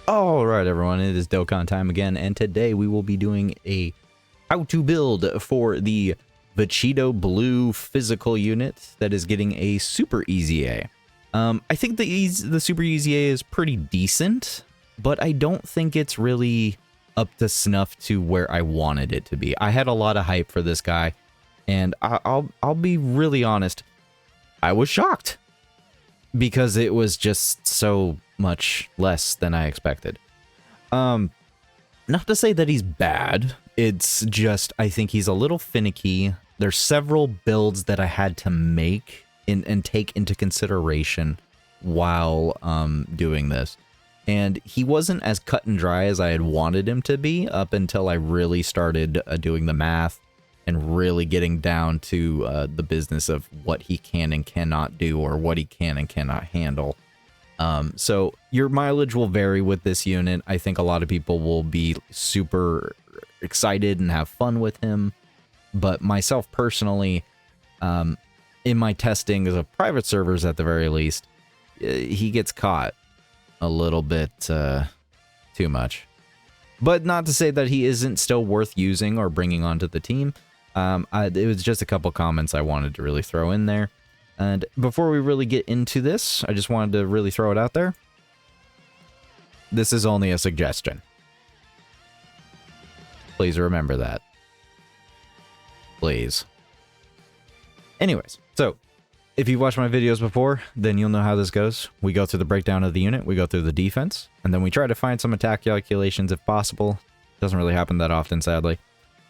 Alright everyone, it is Dokkan time again, and today we will be doing a how to build for the Vegito Blue physical unit that is getting a Super Easy A. I think the Super Easy A is pretty decent, but I don't think it's really up to snuff to where I wanted it to be. I had a lot of hype for this guy, and I'll be really honest, I was shocked because it was just so much less than I expected. Not to say that he's bad, it's just I think he's a little finicky. There's several builds that I had to make and take into consideration while doing this. And he wasn't as cut and dry as I had wanted him to be up until I really started doing the math and really getting down to the business of what he can and cannot do, or what he can and cannot handle. So your mileage will vary with this unit. I think a lot of people will be super excited and have fun with him, but myself personally, in my testing as a private servers at the very least, he gets caught a little bit too much. But not to say that he isn't still worth using or bringing onto the team. It was just a couple comments I wanted to really throw in there. And before we really get into this, I just wanted to really throw it out there. This is only a suggestion. Please remember that. Please. Anyways, so if you've watched my videos before, then you'll know how this goes. We go through the breakdown of the unit, we go through the defense, and then we try to find some attack calculations if possible. Doesn't really happen that often, sadly.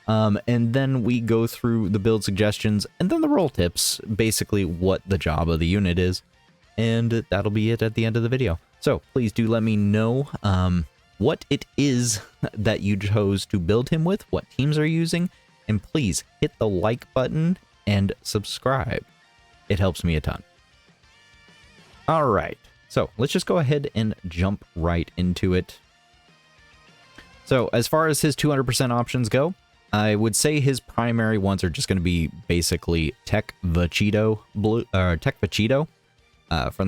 And then we go through the build suggestions and then the role tips, basically what the job of the unit is, and that'll be it at the end of the video. So please do let me know what it is that you chose to build him with, what teams are using, and please hit the like button and subscribe. It helps me a ton. Alright, so let's just go ahead and jump right into it. So as far as his 200% options go, I would say his primary ones are just going to be basically Tech Vegito from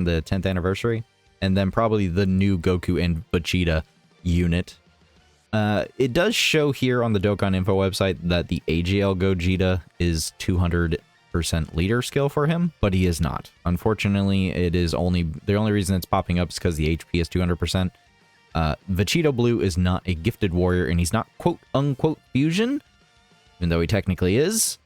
the 10th anniversary, and then probably the new Goku and Vegeta unit. It does show here on the Dokkan info website that the AGL Gogeta is 200% leader skill for him, but he is not. Unfortunately, it is the only reason it's popping up is because the HP is 200%. Vegito Blue is not a gifted warrior, and he's not quote-unquote fusion, even though he technically is.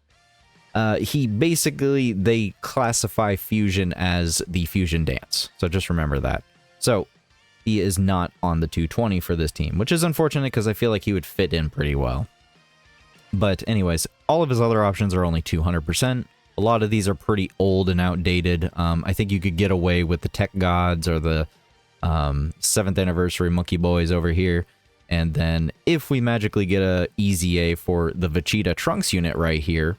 They classify fusion as the fusion dance, so just remember that. So he is not on the 220 for this team, which is unfortunate because I feel like he would fit in pretty well. But anyways, all of his other options are only 200%. A lot of these are pretty old and outdated. I think you could get away with the Tech Gods or the 7th anniversary Monkey Boys over here. And then if we magically get a Easy A for the Vegeta Trunks unit right here,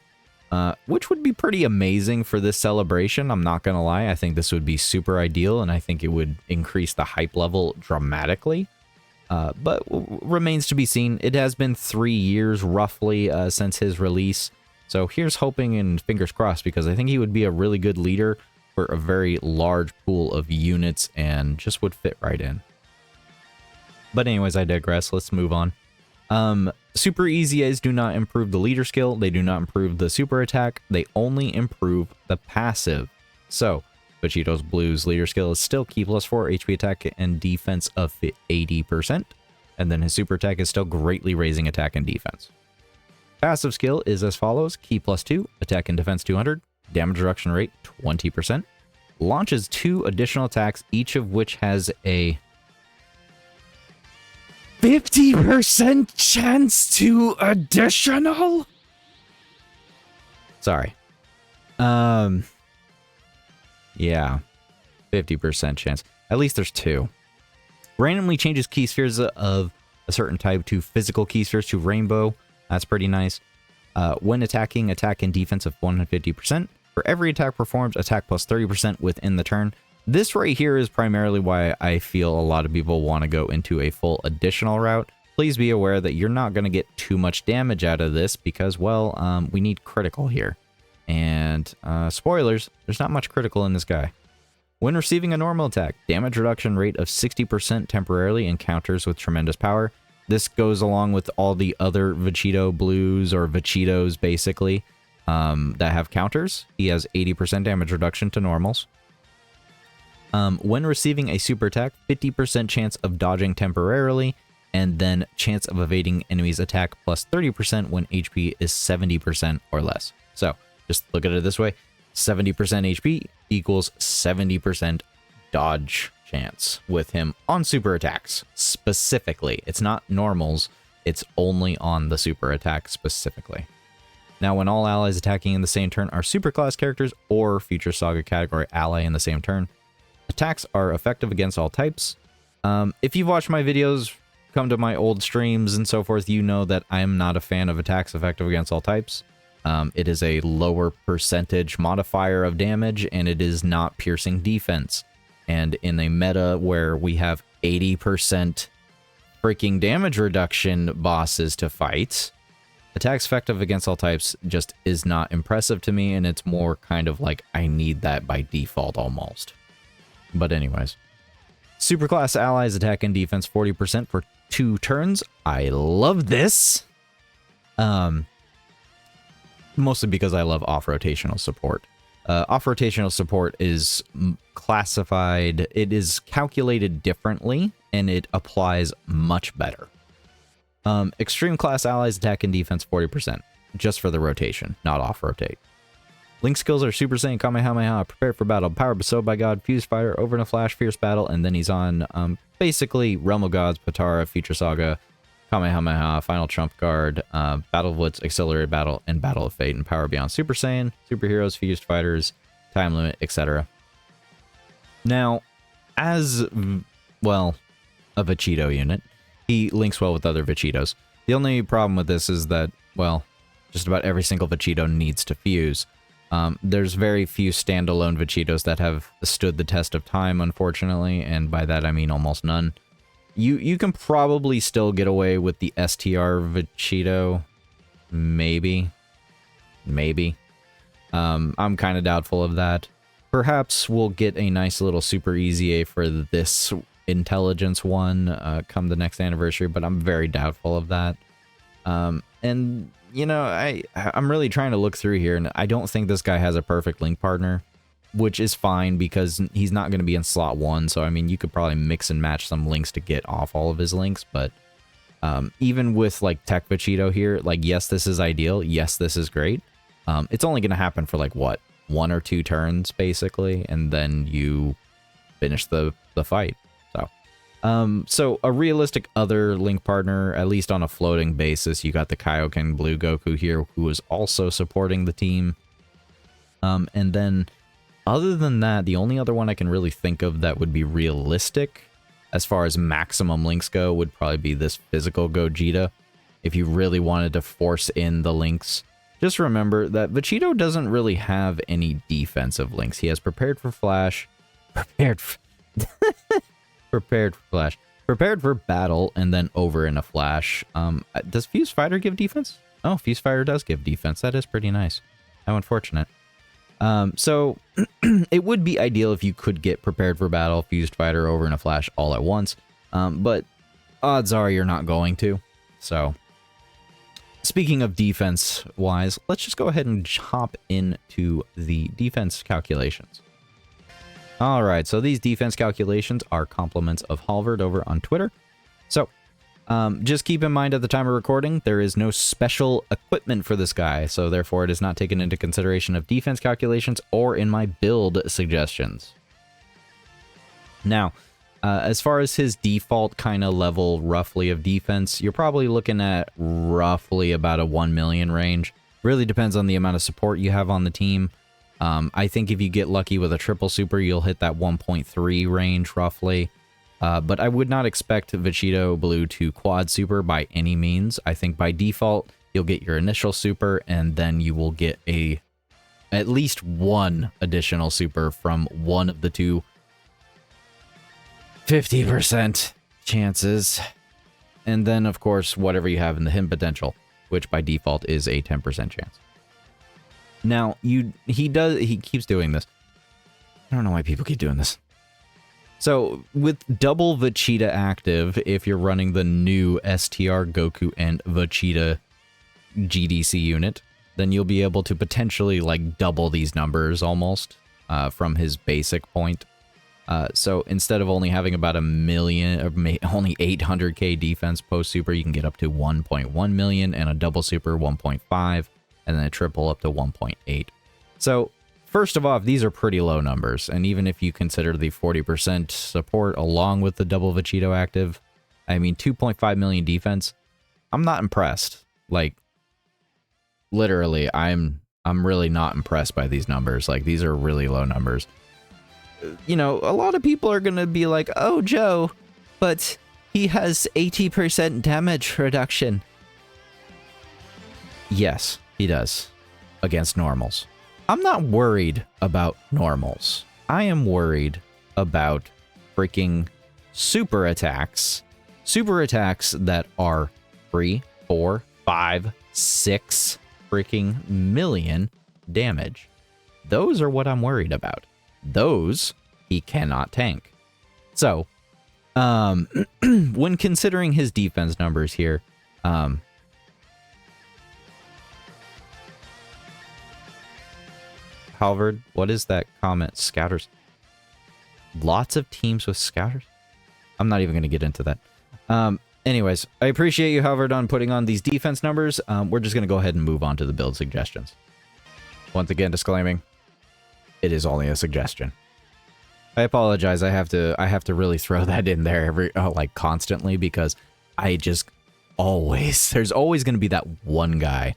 which would be pretty amazing for this celebration, I'm not going to lie. I think this would be super ideal, and I think it would increase the hype level dramatically. But remains to be seen. It has been 3 years roughly since his release. So here's hoping and fingers crossed, because I think he would be a really good leader for a very large pool of units and just would fit right in. But anyways, I digress. Let's move on. Super Easy A's do not improve the leader skill. They do not improve the super attack. They only improve the passive. So Vegito's Blue's leader skill is still Key +4 HP attack and defense of 80%. And then his super attack is still greatly raising attack and defense. Passive skill is as follows: Key +2, attack and defense 200, damage reduction rate 20%. Launches 2 additional attacks, each of which has a 50% chance to additional? Sorry. Yeah. 50% chance. At least there's 2. Randomly changes key spheres of a certain type to physical key spheres to rainbow. That's pretty nice. When attacking, attack and defense of 150%. For every attack performed, attack plus 30% within the turn. This right here is primarily why I feel a lot of people want to go into a full additional route. Please be aware that you're not going to get too much damage out of this because, well, we need critical here. And spoilers, there's not much critical in this guy. When receiving a normal attack, damage reduction rate of 60% temporarily encounters with tremendous power. This goes along with all the other Vegito blues or Vegitos basically that have counters. He has 80% damage reduction to normals. When receiving a super attack, 50% chance of dodging temporarily, and then chance of evading enemy's attack plus 30% when HP is 70% or less. So just look at it this way. 70% HP equals 70% dodge chance with him on super attacks specifically. It's not normals, it's only on the super attack specifically. Now, when all allies attacking in the same turn are superclass characters or Future Saga category ally in the same turn, attacks are effective against all types. If you've watched my videos, come to my old streams and so forth, you know that I am not a fan of attacks effective against all types. It is a lower percentage modifier of damage, and it is not piercing defense. And in a meta where we have 80% freaking damage reduction bosses to fight, attacks effective against all types just is not impressive to me, and it's more kind of like I need that by default almost. But anyways, superclass allies attack and defense 40% for 2 turns. I love this. Mostly because I love off-rotational support. Off-rotational support is classified, it is calculated differently, and it applies much better. Extreme class allies attack and defense 40%, just for the rotation, not off-rotate. Link skills are Super Saiyan, Kamehameha, Prepare for Battle, Power Bestowed by God, Fused Fighter, Over in a Flash, Fierce Battle, and then he's on basically Realm of Gods, Patara, Future Saga, Kamehameha, Final Trump Card, Battle of Wits, Accelerated Battle, and Battle of Fate, and Power Beyond Super Saiyan, Superheroes, Fused Fighters, Time Limit, etc. Now, as, well, a Vegito unit, he links well with other Vegitos. The only problem with this is that, well, just about every single Vegito needs to fuse. There's very few standalone Vegitos that have stood the test of time, unfortunately, and by that I mean almost none. You can probably still get away with the STR Vegito. Maybe. I'm kind of doubtful of that. Perhaps we'll get a nice little Super Easy A for this Intelligence one come the next anniversary, but I'm very doubtful of that. And, you know, I'm really trying to look through here, and I don't think this guy has a perfect link partner, which is fine because he's not going to be in slot 1, so I mean, you could probably mix and match some links to get off all of his links, but even with like Tech Vegito here, like, yes, this is ideal, yes, this is great. It's only going to happen for like, what, 1 or 2 turns, basically, and then you finish the fight. So a realistic other link partner, at least on a floating basis, you got the Kaioken Blue Goku here, who is also supporting the team. And then, other than that, the only other one I can really think of that would be realistic, as far as maximum links go, would probably be this physical Gogeta. If you really wanted to force in the links, just remember that Vegito doesn't really have any defensive links. He has Prepared for Flash, Prepared for Battle, and then Over in a Flash. Does Fuse Fighter give defense? Oh, Fuse Fighter does give defense. That is pretty nice. How unfortunate. So it would be ideal if you could get Prepared for Battle, Fused Fighter, Over in a Flash all at once, but odds are you're not going to. So speaking of defense-wise, let's just go ahead and hop into the defense calculations. Alright, so these defense calculations are compliments of Halvard over on Twitter. So, just keep in mind at the time of recording, there is no special equipment for this guy, so therefore it is not taken into consideration of defense calculations or in my build suggestions. Now, as far as his default kind of level roughly of defense, you're probably looking at roughly about a 1 million range. Really depends on the amount of support you have on the team. I think if you get lucky with a triple super, you'll hit that 1.3 range roughly. But I would not expect Vegito Blue to quad super by any means. I think by default, you'll get your initial super, and then you will get at least one additional super from one of the two 50% chances. And then, of course, whatever you have in the hidden potential, which by default is a 10% chance. Now, he keeps doing this. I don't know why people keep doing this. So, with double Vegeta active, if you're running the new STR, Goku, and Vegeta GDC unit, then you'll be able to potentially, like, double these numbers almost from his basic point. So, instead of only having about 1 million, or only 800k defense post-super, you can get up to 1.1 million, and a double super 1.5, and then a triple up to 1.8. So, first of all, these are pretty low numbers, and even if you consider the 40% support along with the double Vegito active, I mean, 2.5 million defense, I'm not impressed. Like, literally, I'm really not impressed by these numbers. Like, these are really low numbers. You know, a lot of people are going to be like, oh, Joe, but he has 80% damage reduction. Yes, he does, against normals. I'm not worried about normals. I am worried about freaking super attacks. Super attacks that are 3, 4, 5, 6 freaking million damage. Those are what I'm worried about. Those he cannot tank. So, when considering his defense numbers here, Halvard, what is that comment? Scouters. Lots of teams with scouters? I'm not even going to get into that. Anyways, I appreciate you, Halvard, on putting on these defense numbers. We're just going to go ahead and move on to the build suggestions. Once again, disclaiming, it is only a suggestion. I apologize. I have to really throw that in there like constantly, because I just there's always going to be that one guy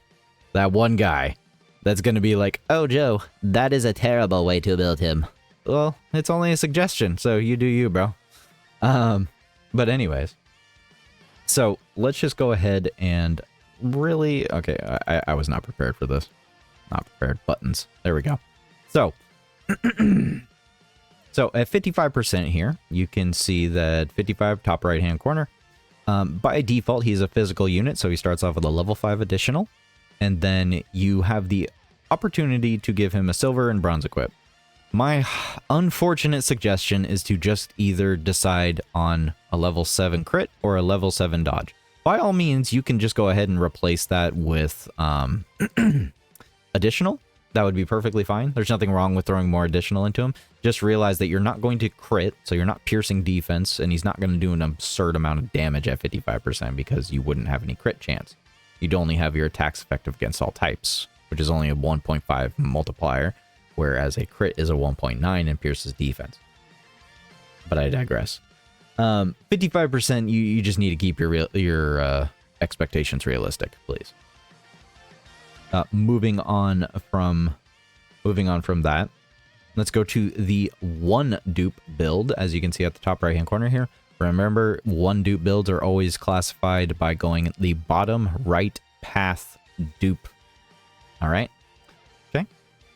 that's going to be like, oh, Joe, that is a terrible way to build him. Well, it's only a suggestion, so you do you, bro. But anyways, so let's just go ahead and really, okay, I was not prepared for this. Not prepared. Buttons. There we go. So, so at 55% here, you can see that 55 top right-hand corner. By default, he's a physical unit, so he starts off with a level 5 additional. And then you have the opportunity to give him a silver and bronze equip. My unfortunate suggestion is to just either decide on a level 7 crit or a level 7 dodge. By all means, you can just go ahead and replace that with additional. That would be perfectly fine. There's nothing wrong with throwing more additional into him. Just realize that you're not going to crit, so you're not piercing defense, and he's not going to do an absurd amount of damage at 55% because you wouldn't have any crit chance. You'd only have your attacks effective against all types, which is only a 1.5 multiplier, whereas a crit is a 1.9 and pierces defense. But I digress. 55%, you just need to keep your expectations realistic, please. Moving on from that, let's go to the one dupe build. As you can see at the top right hand corner here, remember, one dupe builds are always classified by going the bottom right path dupe. All right. Okay.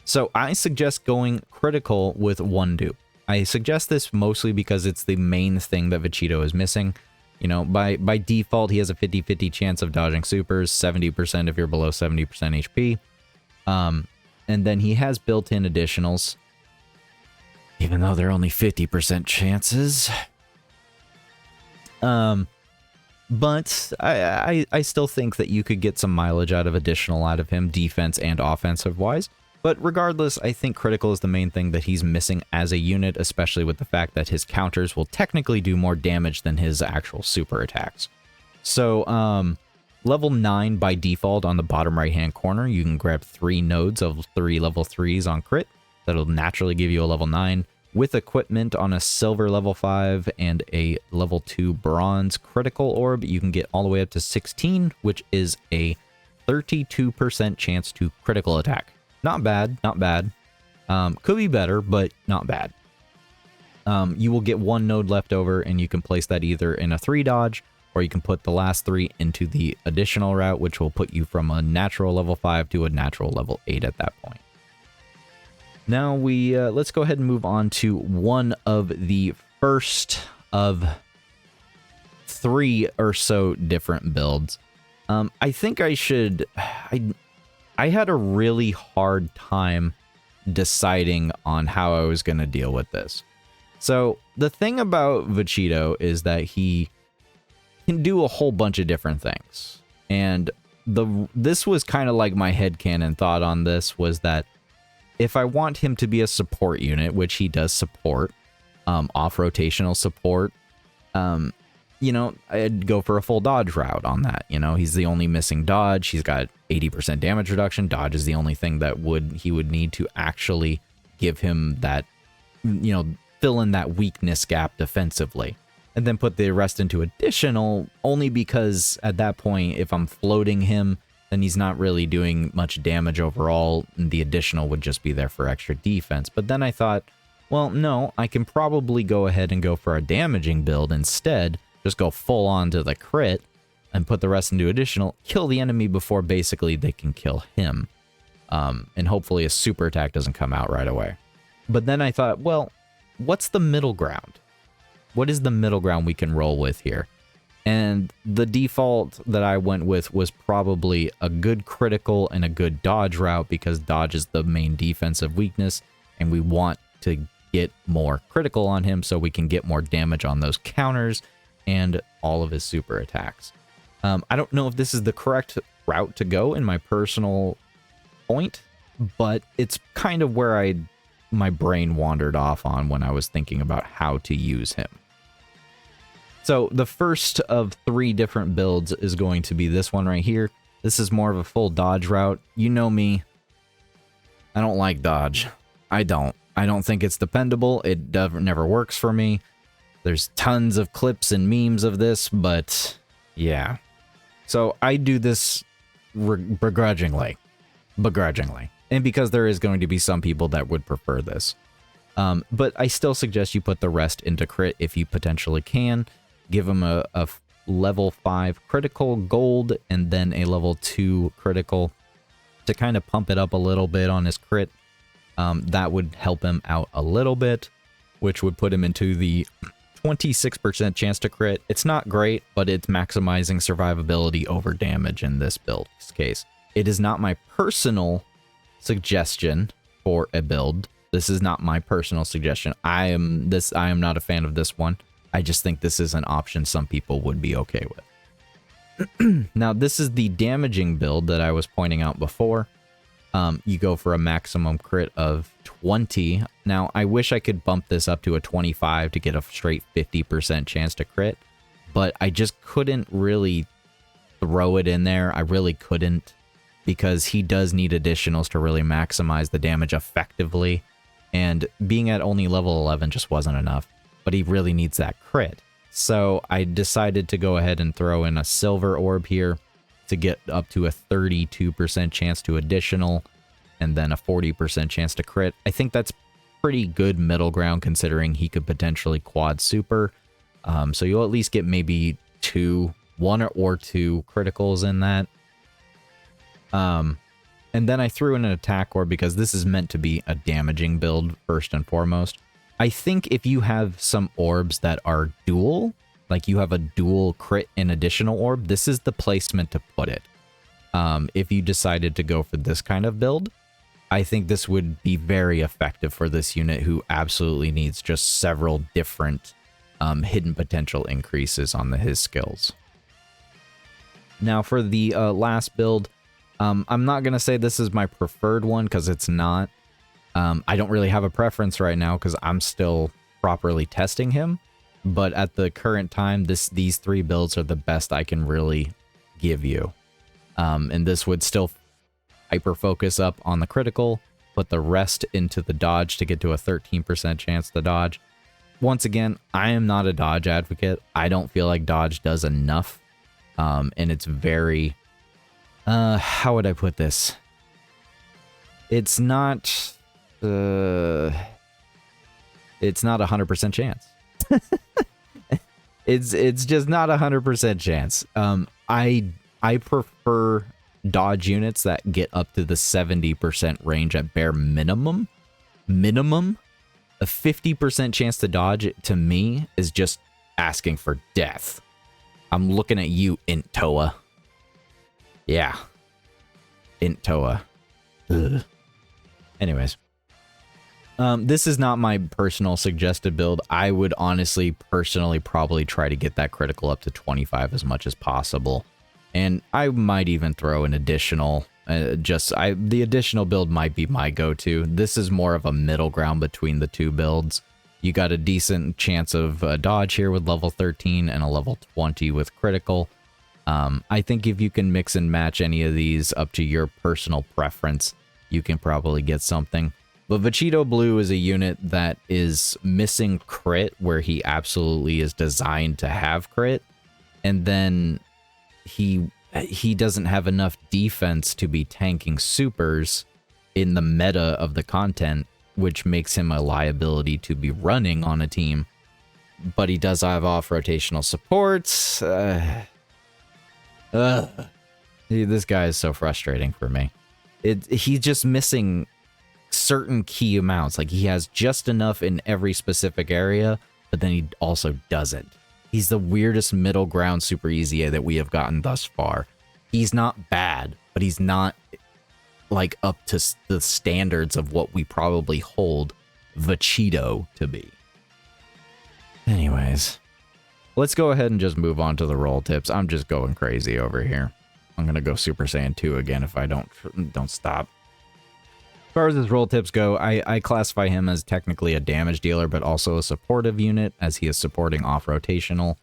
So I suggest going critical with one dupe. I suggest this mostly because it's the main thing that Vegito is missing. You know, by default, he has a 50-50 chance of dodging supers, 70% if you're below 70% HP. And then he has built-in additionals, even though they're only 50% chances. But I still think that you could get some mileage out of additional out of him, defense and offensive-wise. But regardless, I think critical is the main thing that he's missing as a unit, especially with the fact that his counters will technically do more damage than his actual super attacks. So, level 9 by default on the bottom right-hand corner, you can grab 3 nodes of 3 level 3s on crit. That'll naturally give you a level 9. With equipment on a silver level 5 and a level 2 bronze critical orb, you can get all the way up to 16, which is a 32% chance to critical attack. Not bad, not bad. Could be better, but not bad. You will get 1 node left over, and you can place that either in a 3 dodge, or you can put the last 3 into the additional route, which will put you from a natural level 5 to a natural level 8 at that point. Now let's go ahead and move on to one of the first of 3 or so different builds. I think I had a really hard time deciding on how I was going to deal with this. So the thing about Vegito is that he can do a whole bunch of different things. And this was kind of like my headcanon thought on this, was that if I want him to be a support unit, which he does support, off-rotational support, you know, I'd go for a full dodge route on that. You know, he's the only missing dodge. He's got 80% damage reduction. Dodge is the only thing that he would need to actually give him that, you know, fill in that weakness gap defensively. And then put the rest into additional, only because at that point, if I'm floating him, then he's not really doing much damage overall. And the additional would just be there for extra defense. But then I thought, well, no, I can probably go ahead and go for a damaging build instead. Just go full on to the crit and put the rest into additional, kill the enemy before basically they can kill him. And hopefully a super attack doesn't come out right away. But then I thought, well, what's the middle ground? What is the middle ground we can roll with here? And the default that I went with was probably a good critical and a good dodge route, because dodge is the main defensive weakness, and we want to get more critical on him so we can get more damage on those counters and all of his super attacks. I don't know if this is the correct route to go in my personal point, but it's kind of where my brain wandered off on when I was thinking about how to use him. So the first of 3 different builds is going to be this one right here. This is more of a full dodge route. You know me. I don't like dodge. I don't think it's dependable. It never works for me. There's tons of clips and memes of this, but yeah. So I do this begrudgingly. And because there is going to be some people that would prefer this. But I still suggest you put the rest into crit if you potentially can. Give him a level 5 critical gold and then a level 2 critical to kind of pump it up a little bit on his crit. That would help him out a little bit, which would put him into the 26% chance to crit. It's not great, but it's maximizing survivability over damage in this build case. It is not my personal suggestion for a build. This is not my personal suggestion. I am not a fan of this one. I just think this is an option some people would be okay with. Now, this is the damaging build that I was pointing out before. You go for a maximum crit of 20. Now, I wish I could bump this up to a 25 to get a straight 50% chance to crit, but I just couldn't really throw it in there. I really couldn't, because he does need additionals to really maximize the damage effectively, and being at only level 11 just wasn't enough, but he really needs that crit. So I decided to go ahead and throw in a silver orb here to get up to a 32% chance to additional, and then a 40% chance to crit. I think that's pretty good middle ground, considering he could potentially quad super. So you'll at least get maybe 1 or 2 criticals in that. And then I threw in an attack orb because this is meant to be a damaging build first and foremost. I think if you have some orbs that are dual, like you have a dual crit and additional orb, this is the placement to put it. If you decided to go for this kind of build, I think this would be very effective for this unit who absolutely needs just several different hidden potential increases on his skills. Now for the last build, I'm not going to say this is my preferred one because it's not. I don't really have a preference right now because I'm still properly testing him. But at the current time, these 3 builds are the best I can really give you. And this would still hyper focus up on the critical, put the rest into the dodge to get to a 13% chance to dodge. Once again, I am not a dodge advocate. I don't feel like dodge does enough. And it's very... how would I put this? It's not... it's not a 100% chance. It's just not a 100% chance. I prefer dodge units that get up to the 70% range at bare minimum. A 50% chance to dodge, to me, is just asking for death. I'm looking at you, Int Toa. Yeah. Int Toa. Ugh. Anyways. This is not my personal suggested build. I would honestly, personally, probably try to get that critical up to 25 as much as possible. And I might even throw an additional, the additional build might be my go-to. This is more of a middle ground between the two builds. You got a decent chance of dodge here with level 13 and a level 20 with critical. I think if you can mix and match any of these up to your personal preference, you can probably get something. But Vegito Blue is a unit that is missing crit where he absolutely is designed to have crit. And then he doesn't have enough defense to be tanking supers in the meta of the content, which makes him a liability to be running on a team. But he does have off rotational supports. This guy is so frustrating for me. He's just missing certain key amounts. Like, he has just enough in every specific area, but then he also doesn't. He's the weirdest middle ground Super EZA that we have gotten thus far. He's not bad, but he's not like up to the standards of what we probably hold Vegito to be. Anyways, let's go ahead and just move on to the roll tips. I'm just going crazy over here. I'm gonna go Super Saiyan 2 again if I don't stop. As far as his roll tips go, I classify him as technically a damage dealer, but also a supportive unit, as he is supporting off-rotational.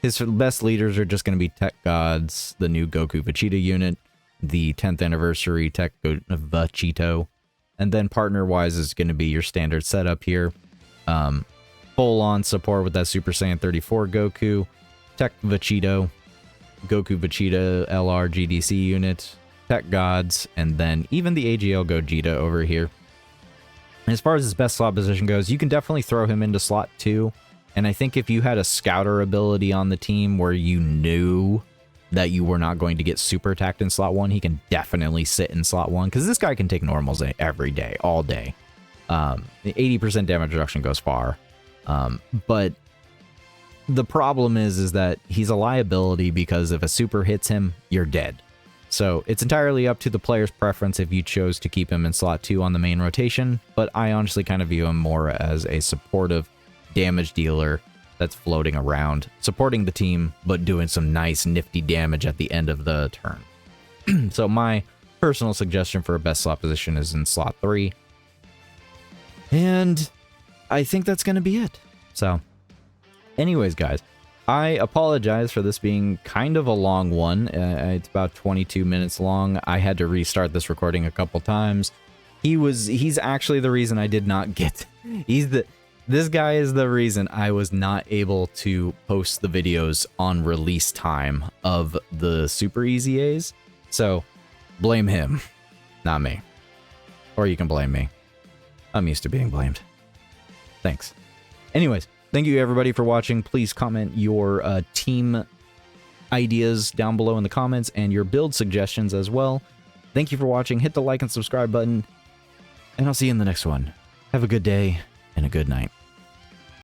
His best leaders are just going to be Tech Gods, the new Goku Vegeta unit, the 10th anniversary Tech Vegito, and then partner-wise is going to be your standard setup here. Full-on support with that Super Saiyan 34 Goku, Tech Vegito, Goku Vegeta LR GDC unit, Tech Gods, and then even the AGL Gogeta over here. And as far as his best slot position goes, you can definitely throw him into slot 2. And I think if you had a scouter ability on the team where you knew that you were not going to get super attacked in slot 1, he can definitely sit in slot 1, because this guy can take normals every day, all day. The 80% damage reduction goes far. But the problem is that he's a liability, because if a super hits him, you're dead. So it's entirely up to the player's preference if you chose to keep him in slot 2 on the main rotation, but I honestly kind of view him more as a supportive damage dealer that's floating around, supporting the team, but doing some nice nifty damage at the end of the turn. So my personal suggestion for a best slot position is in slot 3. And I think that's going to be it. So anyways, guys, I apologize for this being kind of a long one. It's about 22 minutes long. I had to restart this recording a couple times. He's actually the reason I did not get... This guy is the reason I was not able to post the videos on release time of the Super EZAs. So, blame him, not me. Or you can blame me. I'm used to being blamed. Thanks. Anyways, thank you everybody for watching. Please comment your team ideas down below in the comments and your build suggestions as well. Thank you for watching. Hit the like and subscribe button. And I'll see you in the next one. Have a good day and a good night.